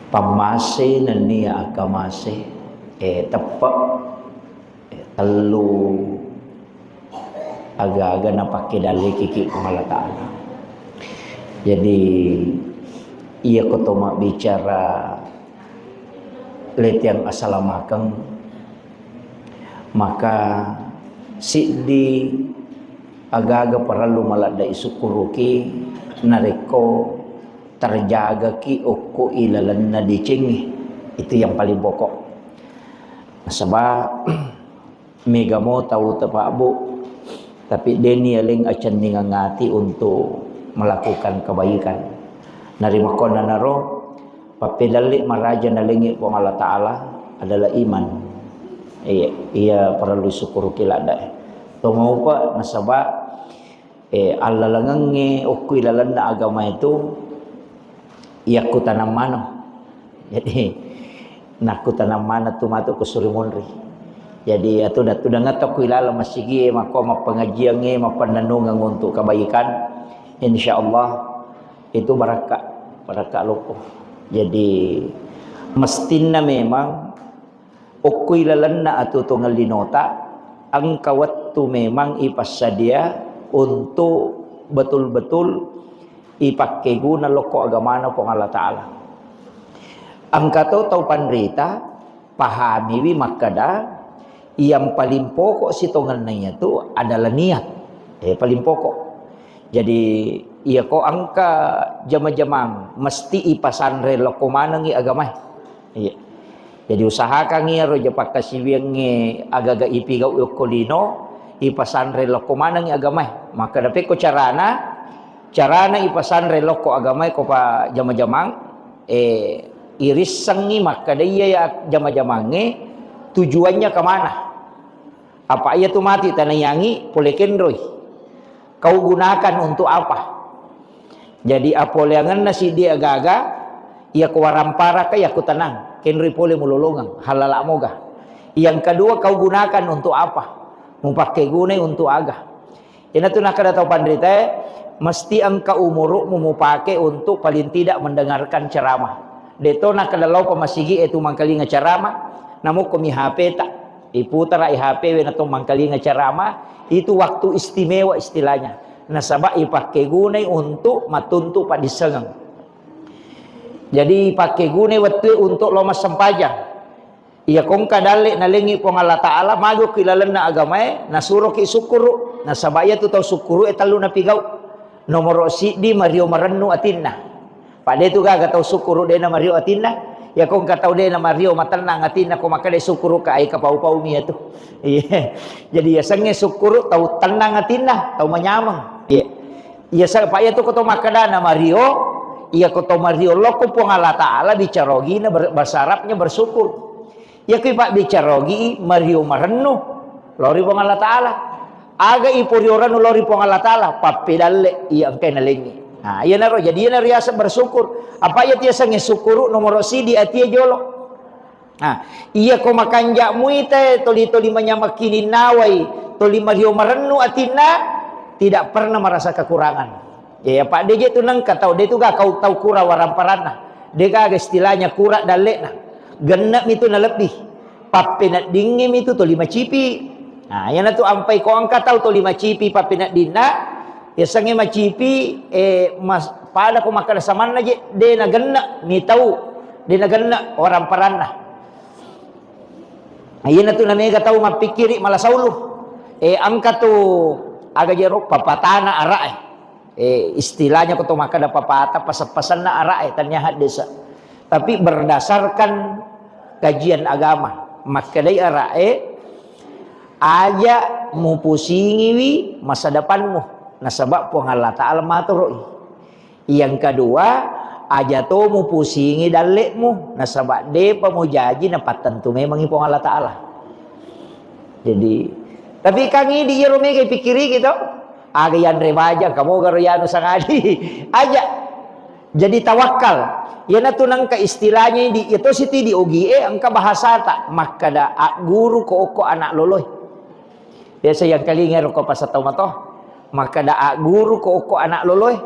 pamase nani akamase tepak telu agak-agak na pakai dalih kiki Allah Ta'ala. Jadi ia ketoma bicara let yang assalamakang, maka di agak-agak perlu malada isukuruki nareko terjaga ki oko ilalan na dicingi. Itu yang paling pokok. Sebab mega mo tahu tepak bu, tapi deni aling acan ningangati untuk melakukan kebaikan. Narima kona naro papedalik maraja nalingi pong Allah Ta'ala adalah iman. Ia perlu syukur kilada. Tomau pa nasaba Allah langange oku ilalan na agama itu ia ku tanam mano. Jadi naku tanam mana tu matu ku surimunri. Jadi atu datu dangat aku ilala masigi mako mapengajian mapananungan untuk kebaikan, insyaallah itu barakah loko. Jadi mestina memang oku ilalanna atu tunggal dinota ang kawat tu memang ipasadia untuk betul-betul ipakai guna loko agamana pong Allah Ta'ala. Ang kato tau panrita pahami wi makada yang paling pokok si tongan nanya tu adalah niat. Paling pokok. Jadi ia ko angka jama-jamang mesti ipasanre loko manang i agama. Iya. Jadi usahakan ngi ro japak kasibiang ngi agaga ipigau ukolino ipasanre loko manang i agama. Maka dapat ko carana ipasanre loko agama ko pa jama-jamang iris sangi maka dia ya jama-jamange tujuannya kemana? Apa ia tu mati tanayangi polekin roy. Kau gunakan untuk apa? Jadi apoleangan nasi dia gaga ia kuwarampara kaya ku tenang kenri pole mulolongang halala moga. Yang kedua kau gunakan untuk apa? Mupakai guna untuk aga. Ina tu nak ada tahu pandrita mesti angka umurmu mau pakai untuk paling tidak mendengarkan ceramah. Deto nak kalau pamasigi itu mangkali ceramah namu komi HP tak iputar HP na tong mangkali ceramah itu waktu istimewa istilahnya. Nasaba ipakai gunai untuk matuntu pak disengang. Jadi pakai gunai waktu untuk loma sempajang. Ia kong kadalik nalingi pong Allah Ta'ala mago kilalan na agamae nasuro ki sukuru. Nasaba ia tu tau sukuru etalu na pigau. Nomor si di Mario Marennu atinna. Pada itu gak tahu sukuru dia na Mario atinna. Ya kong katau dia na Mario matenang atinna ko makade sukuru ka ai kapau-pau mi itu. Iya. Jadi ya sange sukuru tahu tenang atinna, tahu menyamang. Iya. Iya sa pa itu ko to makada na Mario, iya ko to Mario loko pong Allah Ta'ala bicarogi na bersarapnya bersyukur. Ya ko pak bicarogi Mario Marennu lori pong Allah Ta'ala. Aga ipurioran lori pong Allah Ta'ala papidalle iya angkay nalingi. Nah, iya naro jadi iya riasa bersyukur. Apa ya tiasa ngesukuru nomor si di atia jolo. Nah, iya ko makanja muite toli-toli manyamakini nawai toli Mario Marennu atina tidak pernah merasa kekurangan. Ya Pak DJ tu nang katau dia tu gak kau tahu kura waramparana. Dia gak istilahnya kura dalekna. Genap itu na lebih. Papinat dingim itu toli macipi. Nah, yana tu ampai ko angka tahu toli macipi papinat dinna. Ya sange macipi mas pada ko makada saman aja de na genna mi tahu de na genna orang parana. Ayana tu namanya tahu mapikiri malah sauluh. Angka tu aga jerok papatana arae. Istilahnya ko to makada papata pasap-pasan na arae tanya desa. Tapi berdasarkan kajian agama makadai arae aja mu pusingi wi masa depanmu. Nasabak pong Allah Ta'ala maturoi. Yang kedua aja to mu pusingi dalekmu. Nasabak de pamujaji na patentu memang ipong Allah Ta'ala. Jadi tapi kang ini dia rumah pikiri gitu. Aga yan remaja kamu garoyano sangadi aja. Jadi tawakal. Ya na tunang ka istilahnya di itu siti di ugie angka bahasa tak makada guru ko anak loloy. Biasa yang kali ngero ko pasataw mato. Maka daa guru ko anak loloy.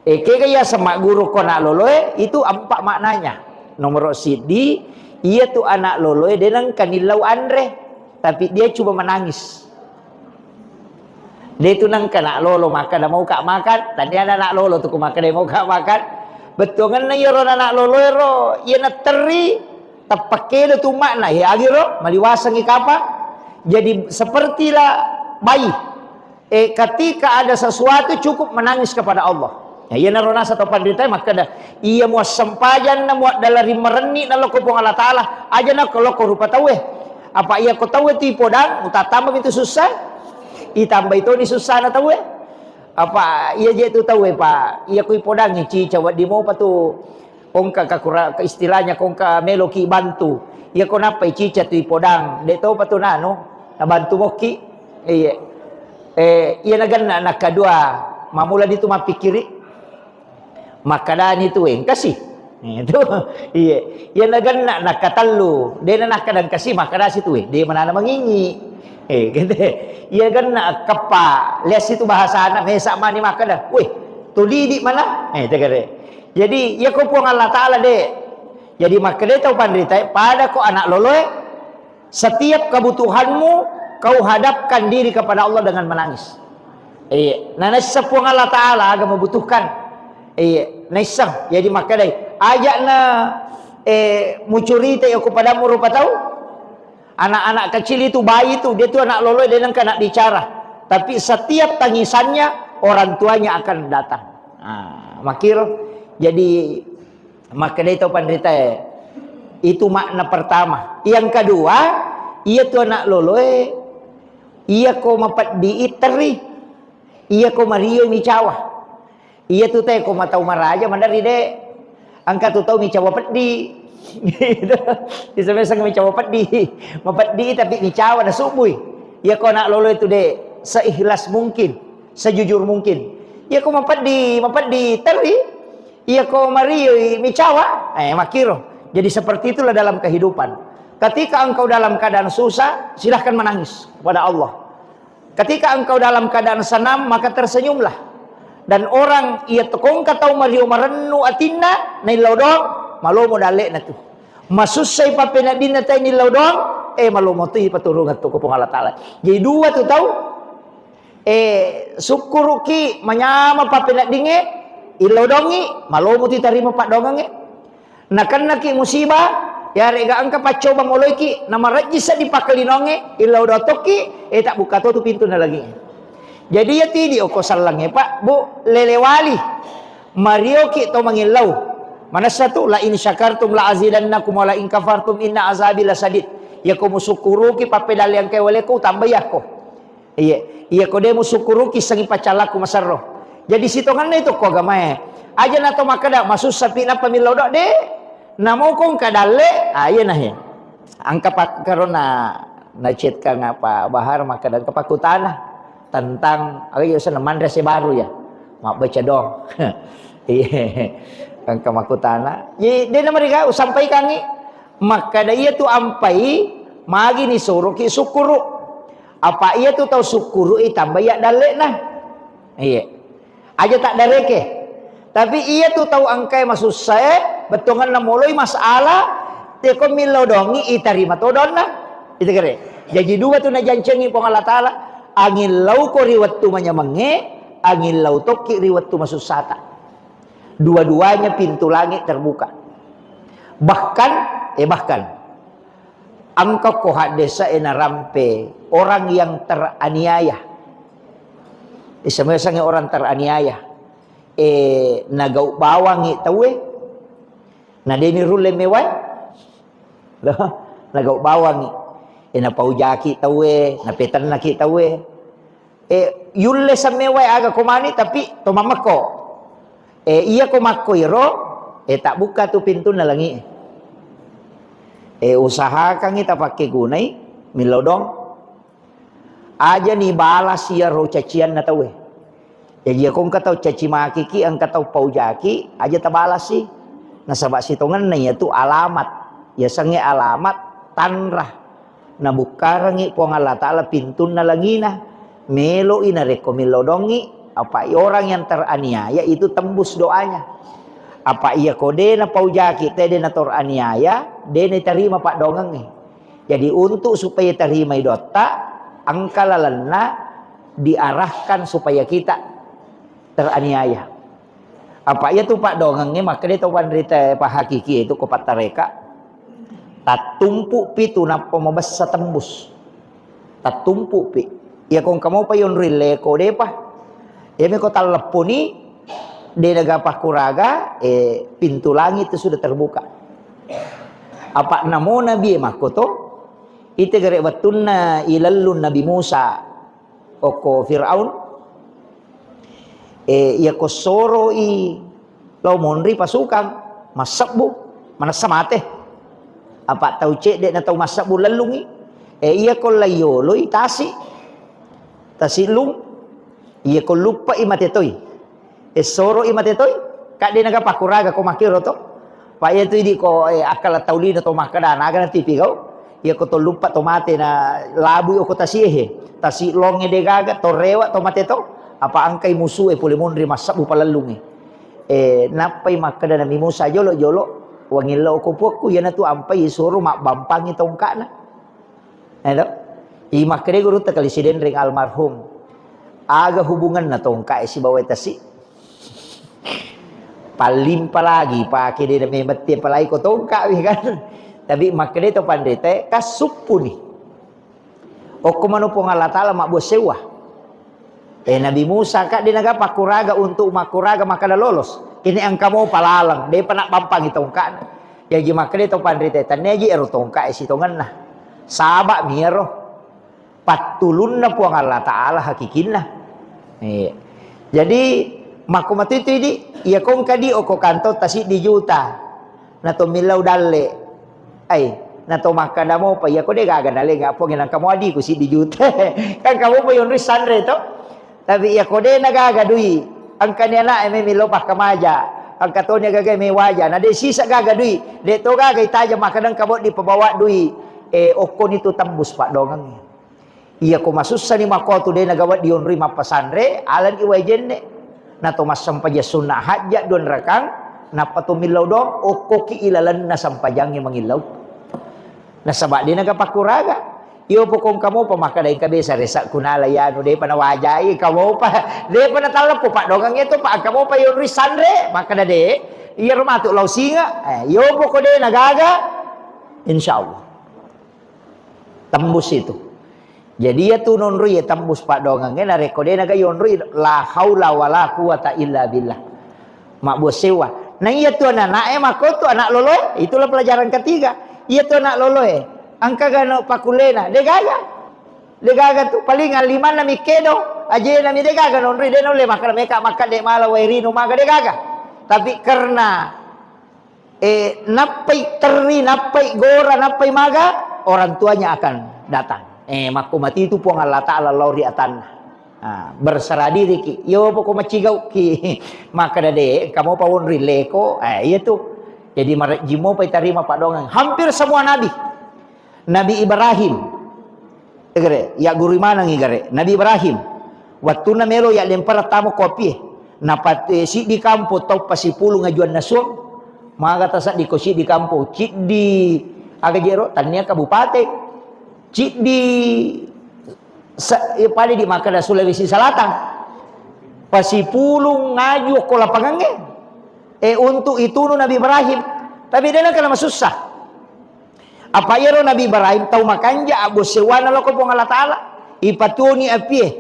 Kaya sama guru ko nak loloy itu 4 maknanya. Nomor sidi, ia tu anak loloy dia nang kanilau andre, tapi dia cuba menangis. Dia tu nang anak lolo makan, dah mau kak makan, tadi ada anak lolo tu ku makan, dia mau kak makan. Betul kan na yoro anak lolo ro, ia nak teri, tapake tu makna ya agiro, maliwasang ikapa. Jadi sepertilah bayi. Ketika ada sesuatu cukup menangis kepada Allah. Ya, ia narona satu pandita maka dah ia muas sempajan na muat dalari mereni na loko pong Allah Taala aja na kalau ko rupa tahu apa ia ko tahu ti podang utatama itu susah itambah itu ni susah na tahu apa ia je tu tahu pak ia ko podang ni ci cawat di mau patu kongka kakura ke istilahnya kongka meloki bantu ia ko napa cica tu podang de tahu patu na no na bantu moki ia nagan na kadua mamula ditu mapikiri makanan itu kasih itu iya nagan nak katallu dia nak kadang kasih makanan situ dia mana mengingi gitu iya kan nak kepa lihat situ bahasa anak mesa mani makanan tu di mana jadi ya kau puang Allah Taala deh jadi makanan tahu pandai pada kau anak loloy setiap kebutuhanmu kau hadapkan diri kepada Allah dengan menangis nana sepuang Allah Taala agak membutuhkan naisang jadi maka dai ajak na mucurita aku padamu rupa tahu anak-anak kecil itu bayi itu dia tu anak loloy dia nang nak bicara tapi setiap tangisannya orang tuanya akan datang makir jadi maka dai tahu pandita itu makna pertama yang kedua ia tu anak loloy ia ko mapat diiteri ia ko mario micawa iya tu teh ko matau maraja mandari de angka tu tahu mi cawa pedi gitu disebut mi cawa pedi mapedi tapi mi cawa dah subui iya ko nak lolo itu de seikhlas mungkin sejujur mungkin iya ko mapedi teri iya ko mario mi cawa makiro jadi seperti itulah dalam kehidupan ketika engkau dalam keadaan susah silahkan menangis kepada Allah ketika engkau dalam keadaan senang maka tersenyumlah dan orang ia tekong katau mario marennu atinna nai laudong malomo dalek na tu masusay papena din na tay ni laudong malomo tu ipaturungan tu ko Allah Taala jadi dua tu tahu syukuruki manyama papena dinge ilaudongi malomo ti tarima pak dongange nakan naki musibah ya rega angka pacoba moloiki nama rajisa dipakalinonge ilaudotoki tak buka tu pintu na lagi. Jadi ya tidi oko salangnya pak bu lelewali Mario ki to mangilau mana satu la in syakartum la azidannakum wa la in kafartum inna azabi lasadid ya ko musukuru ki papedal yang ke wale ko tambah ya ko iya ko de musukuru ki sangi pacalaku masarro jadi sitongan itu ko gamae aja na to makada masus sapi na pamilodok de namo kong kadale ayeuna he angka pak karona na chat ka ngapa bahar makada kapakutana tentang ayo sana madrasah baru ya mak baca dong kan kamakutana jadi dia mereka sampai kangi maka dia tu ampai magi ni suruh ki sukuru apa ia tu tahu sukuru tambah ya dalek nah aja tak dareke tapi ia tu tahu angkai masuk saya betongan namoloi masalah dia ko milodongi itarima todon nah itu kere jadi dua tu na jancengi pong Allah Taala angin lau ko riwattu manyamange angin lau toki riwattu masusata dua-duanya pintu langit terbuka bahkan angkau ko desa ena rampe orang yang teraniaya isame-same orang teraniaya nagau bawangi tawe na deni rule mewai nagau bawangi na paujaki tawe na petan naki tawe yulle samewai aga komani tapi to mamako iya ko makko iro tak buka tu pintu na langi usaha kang ita pakai gunai milodong aja ni balas ya ro cacian na tawe jadi kong katau caci maki ki ang katau paujaki aja tabalas sih na sabak sitongan na ya tu alamat ya sange alamat tanrah na bukarangi pong Allah Taala pintun na langina melo ina reko milodongi Apa orang yang teraniaya itu tembus doanya. Apa ia kode na paujaki tede na teraniaya, dene terima pak dongeng nih. Jadi untuk supaya terima idota, angkalalanna diarahkan supaya kita teraniaya. Apa ia tuh pak dongengnya maka dia tahu rita pak hakiki itu kopat tareka. Tatumpu pitu napa mabassa tembus. Tatumpu pi. Ya kung kamu pa yon rile ko de pa. Ya me ko taleponi de nagapah kuraga pintu langit itu sudah terbuka. Apa namo nabi makoto ite gare watunna ilallun nabi Musa oko Firaun ya ko soro i law monri pasukan masabbu manasamate apa tau cek dek na tau masabbu lalungi iya ko layolo itasi tasilung iya ko lupa imatetoy soro imatetoy kak de nagapah kuraga ko makiro to pa itu di ko akal taulina to makada naga na tipi kau ya ko to lupa tomate na labu ko tasihe tasi longe de gaga to rewa tomate to apa angkai musuh puli monri masabu palalungi napai makada na Musa jolo wangilo ko puku yana tu ampai soro mak bampangi tongkana edo i makade guru ta kali siden ring almarhum aga hubungan na tongka si bawa tasi palimpa lagi pakai dia memeti palai ko tongka kan tapi makade to pandete kasupu ni o kumano po Allah taala mak bosewa Nabi Musa kak dia naga pakuraga untuk makuraga makada lolos kini angka mau palalang dia panak pampang tongka ya ji makade to pandete taneji ero tongka si tongan nah sabak miro patulun na po Allah taala hakikinna jadi makumatu itu ini ia kong kadi oko kanto tasi di juta nato milau dalle nato makada mo pa ia ko de gaga dalle nga po nginang kamu adi ko si di juta kan kamu pa yon risanre to tapi ia ko de nagaga dui ang kanyana me milau pa kamaja ang katonya gaga me waja na de sisa gaga dui de to gaga itaja makadang kabot di pabawa dui oko nito tambus pak dongang ia ko masussa ni makoto de nagawat di yon rima pasanre alan iwajenne na to masampaja sunnah hajat don rakang na patumilaw dong o koki ilalan na sampajangnya mangilaw na sabak din nagapakuraga iyo po kung kamo pa makadain kabe sa resa kunala yan de pa nawajay kamo pa de pa natalap po pa dogang ito pa kamo pa yung risanre makada de iya rumato law singa iyo po ko de nagaga insyaallah tembus itu. Jadi ya tunon ru ya tembus pak dongang na rekode naga yon ru la haula wala quwata illa billah. Mak bosewa. Nang iya tu anak mako tu anak lolo itulah pelajaran ketiga. Iya tu anak lolo angka gano pakulena de gaga tu paling aliman na mikedo aje na mi de gaga non ri de no le makara meka maka de mala wairino maga de gaga. Tapi karena napai teri napai gora napai maga orang tuanya akan datang. Makumati itu po Allah Ta'ala lauri atan berserah diri ki yo po ko macigau ki maka dade kamu pawon rileko iya tuh jadi marek jimo pa tarima pak dongang hampir semua Nabi Ibrahim ya guru mana ngigare Nabi Ibrahim waktu na melo ya lempar tamu kopi napat si di kampo tau pasipulu ngajuan nasuang mga tasak di kosi di kampo cik di agajero tania kabupaten cik di pada di Makada Sulawesi Selatan pasipulung ngaju ko lapangange untuk itu Nabi Ibrahim tapi dia nak susah apa ya Nabi Ibrahim tahu makanja abu sewana lo ko Allah Taala ipatuni apie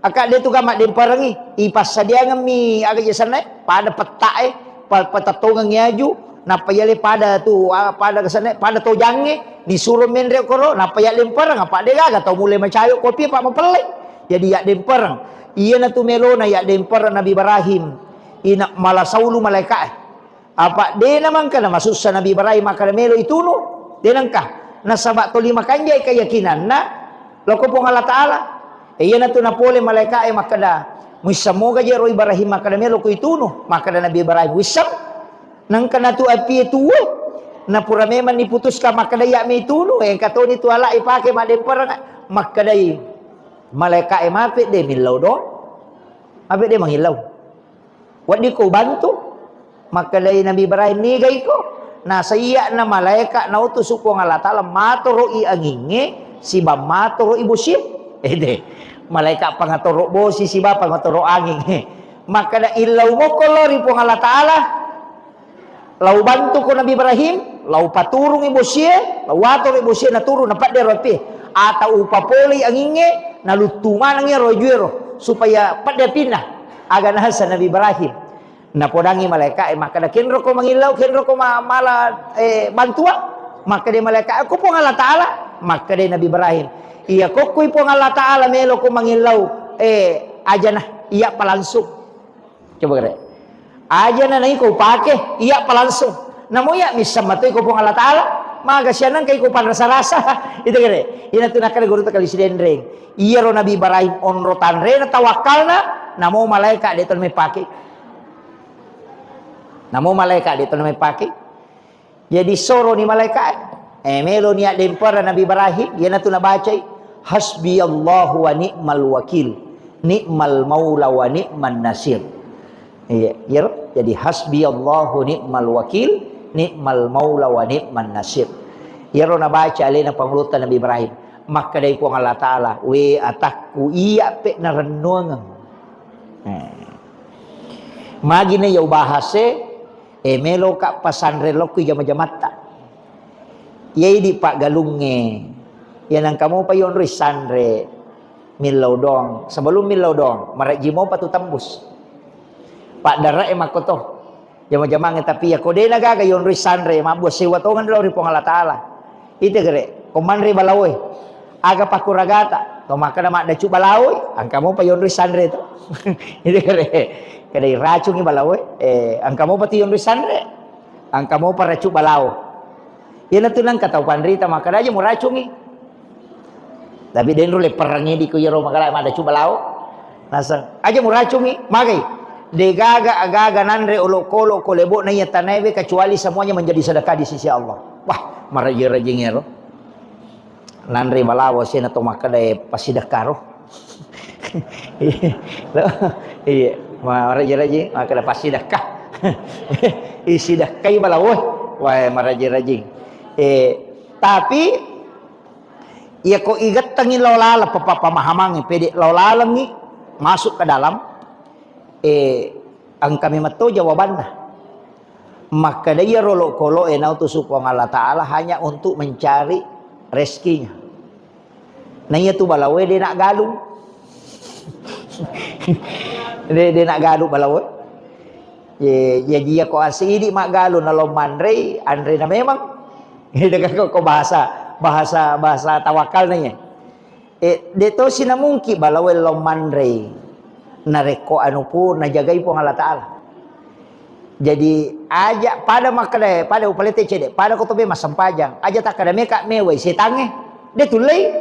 akak dia tu gamak demparangi ipas sadia ngemi aga jasana pada petae patatongang ngaju napa yale pada tu pada kesana pada tojange disuruh menre koro napa ya lemperang apa de gaga tau mulai mencayo kopi pak mempelek jadi ya demperang iya na tu melona ya demperang Nabi Ibrahim ina malasaulu malaikat apa de namang kana masusah Nabi Ibrahim maka melo itu no de nangka na sabak to lima kanjay keyakinan na loko po Allah Taala iya na tu na pole malaikat maka da musamoga jero Ibrahim maka melo ko itu no maka Nabi Ibrahim wisam nang kana tu api tu na pura memang diputuskan makadaya mi tulu yang kato ni tu ala ipake ma demper makadai malaikat mape de milau do Habis dia menghilau. Wadi ko bantu. Maka dari Nabi Ibrahim ni gay ko. Na saya na malaikat na utus ko ng Allah Ta'ala maturo i anginge si ba maturo ibu sip. Ede. Malaikat pangaturo bo si ba pangaturo angin. Maka da ilaw mo kolori po ng Allah Ta'ala. Lau bantu ko Nabi Ibrahim, lau paturung ibu siya, lau wator ibu siya naturo napat dia ropi. Atau upapoli anginge nalutuman ang rojuero supaya pada pindah aga nasa Nabi Ibrahim. Napodangi malaikat maka kinro ko mangilaw kinro ko mala bantua maka dia malaikat aku po ng Allah Ta'ala maka dia Nabi Ibrahim iya ko po ng Allah Ta'ala melo ko mangilaw aja nah iya palansuk coba kere aja na nang ko pake iya palansuk namo ya misam matoy ko po ng Allah Ta'ala maga siyanan kay ko panrasa-rasa itu kere ina tunakal guru ta kali sidendreng iya ro Nabi Ibrahim onro tanre na tawakal na namo malaikat dito may pake namo malaikat dito may pake jadi soro ni malaikat melo niya dempar Nabi Ibrahim yan na tunabacay hasbi Allahu wa ni'mal wakil ni'mal maula wa ni'man nasir iya jadi hasbi Allahu ni'mal wakil ni'mal maula wa ni'man nasir yaro nabaca alin ang pangulutan Nabi Ibrahim maka day ko ang Allah Ta'ala we atakku iya pe na renungan magi na yaw bahase melo ka pasanre lo ko jama-jamata yai di pak galunge yan ang kamu pa yon sanre milaw dong sebelum milaw dong marakji mo patu tembus pak dara makoto jama-jamang tapi ya kode nagaga yon sanre mabos sewa tongan lo ri Allah Ta'ala ite gere komanre balawoy aga pakuragata to maka na da cu balawoy ang kamu pa yon sanre to ite gere kadai racung ni balawoy ang kamu pati yon sanre ang kamu pa racu balaw yan na tunang kataupan rita maka aja mo racungi tapi den rule perangi di ko yero maka ada cu balaw nasang aja mo racungi magay de gaga agaga nanre ulo-kolo kolebo na yatanebe kecuali semuanya menjadi sedekah di sisi Allah wah maraji-raji ngero nanre balawo sina to maka dai pasidekah roh iya maraji-raji maka da pasidekah isi dakai balawo wah maraji-raji tapi ya ko igat tangin lawlala pamahamangi pede lawlala ni masuk ke dalam ang kami mato jawabannya maka dia rolo kolo enau tusuk Allah Ta'ala hanya untuk mencari rezekinya nanya tu balawe dia nak galung dia nak galung balawe ya dia ko asidi mak galung na lomandre andre na memang dia ko bahasa tawakal nanya dia to sinamungki balawe lomandre nareko anu pun najagai po Allah Ta'ala jadi aja pada makade pada upalete cede pada ko tobe masampajang aja tak kada meka mewai setange de tulai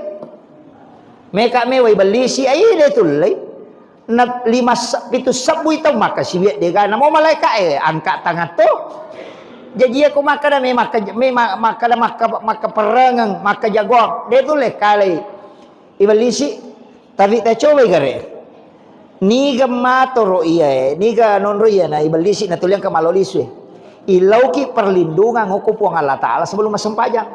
meka mewai belisi ai de tulai na 5 itu sabu itu maka sibiat de gana mau malaikat angkat tangan tu jadi aku makada me maka perangang maka jagoan de tulai kali ibelisi tapi ta coba gare niga matoro iya niga nonro iya na ibalisi na tuliang kamaloliswe ilauki perlindungan hukum puang Allah Ta'ala sebelum masempajang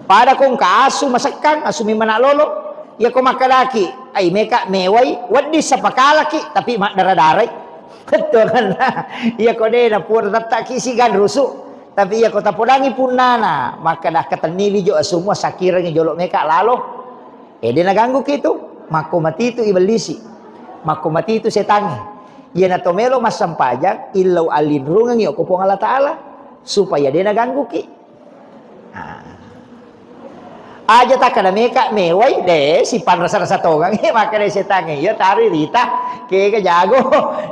pada kong kaasu masakang asu mimana lolo ya ko makalaki ay meka meway wadi sa pakalaki tapi mak daradaray betul kan iya ko de na pura tataki sigan rusu tapi iya ko tapodangi punana maka dah katanili jo semua sakirang jolok meka lalo dia naganggu kitu mako mati itu ibalisi mako mati itu setange yan na tomelo masampajang ilaw alinrungan yo ko Allah Ta'ala supaya dia naganggu ki aja tak kada meka meway de si panrasa-rasa togang maka de setange yo tari rita ke jago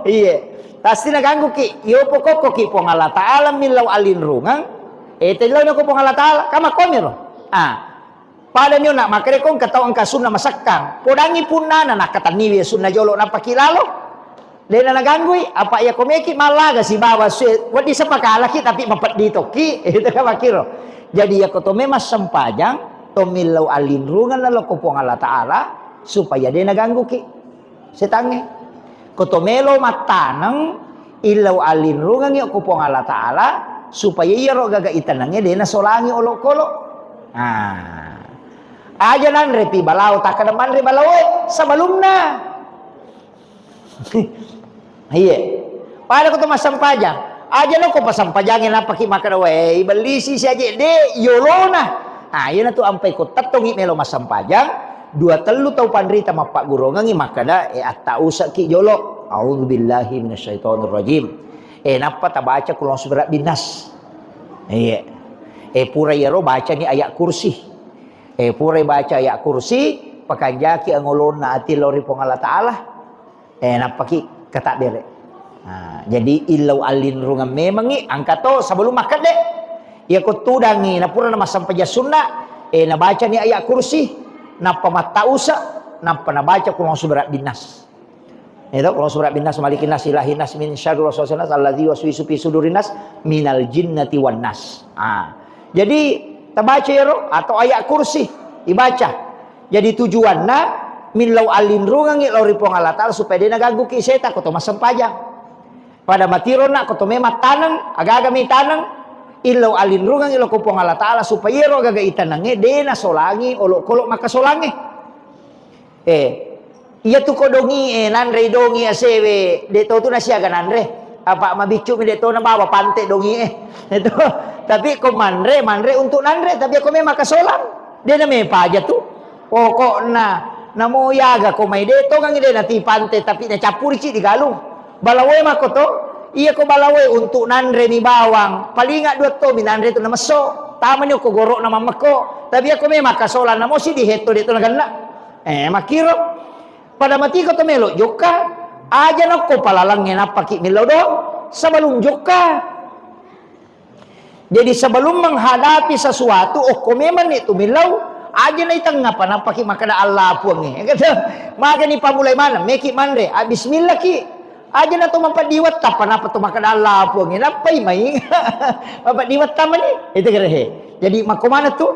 iya pasti naganggu ki yo pokok ki po Allah Ta'ala milaw alinrungan telaw na ko po Allah Ta'ala kama komiro pada nyo na makarekong katawang kasun na masakang podangi pun na nakataniwi sun na jolo na pakilalo dahil na naganggoy apa iya kumeki malaga si bawa suet wadi sa pakalaki tapi mapat dito ki ito ka makiro jadi ako to memas sampajang tomilaw alinrungan na loko po ng Allah Ta'ala supaya dia naganggo ki setange Kotomelo matanang ilaw alin rungang yo kupong Allah Ta'ala supaya iya ro gaga itanangnya dena solangi olok-olok. Aja nan repi balau tak kedepan re balau sebelumna. Iya. Pada kutu masam pajang. Aja no ko pasam pajangin apa ki makan we belisi si aja de yolona. Iya na tu ampai ko tatongi melo masam pajang 2-3 tau pandrita mapak gurongangi makada atta usak ki jolo. A'udzubillahi minasyaitonirrajim. Napa ta baca kulon surat binas. Iya. Pura yaro baca ni ayat kursi. Pura baca ayat kursi pakanjaki angolon na ati lori pong Allah Ta'ala. Napa ki kata bere. Jadi ilau alin rungan memangi angkato sebelum makan deh. Ya ko tudangi na pura na masampaja sunnah. Na baca ni ayat kursi. Napa mata usak. Napa na baca kulon surat binas. Itu kalau surat binas malikin nas ilahin nas min syarri waswasil nas alladzi waswisu fi sudurin nas minal jinnati wan nas. Jadi terbaca ya atau ayat kursi dibaca. Jadi tujuanna min lau alin rungangi lau ripong Allah Ta'ala supaya dia naganggu ki setan koto masam pajang. Pada matirona koto memat tanang aga-aga mi tanang ilau alin rungangi lau kupong Allah Ta'ala supaya ro gaga itanange dena solangi olok-kolok maka solange. Iya tu kodongi nanre dongi asewe deto tu nasiaga nanre apa mabicu mi deto na bawa pante dongi itu tapi ko manre untuk nanre tapi ako me makasolam dia na me paja tu pokokna namo yaga ko may deto kang ide na ti pante tapi na capuri ci di galung balawe makoto iya ko balawe untuk nanre ni bawang palinga 2 to mi nanre tu na maso tama nyo ko goro na mamako tapi ako me makasolam namo si diheto deto na ganna makiro pada mati ko melo joka aja na ko palalangin apa ki milo do sebelum joka. Jadi sebelum menghadapi sesuatu ko memang itu milau aja na itang ngapa napaki makana Allah puangi maka ni pamulai mana meki manre bismillah ki aja na to mampadiwat tapa napa to makana Allah puangi napai mai mampadiwat tamani itu kerehe. Jadi makomana tu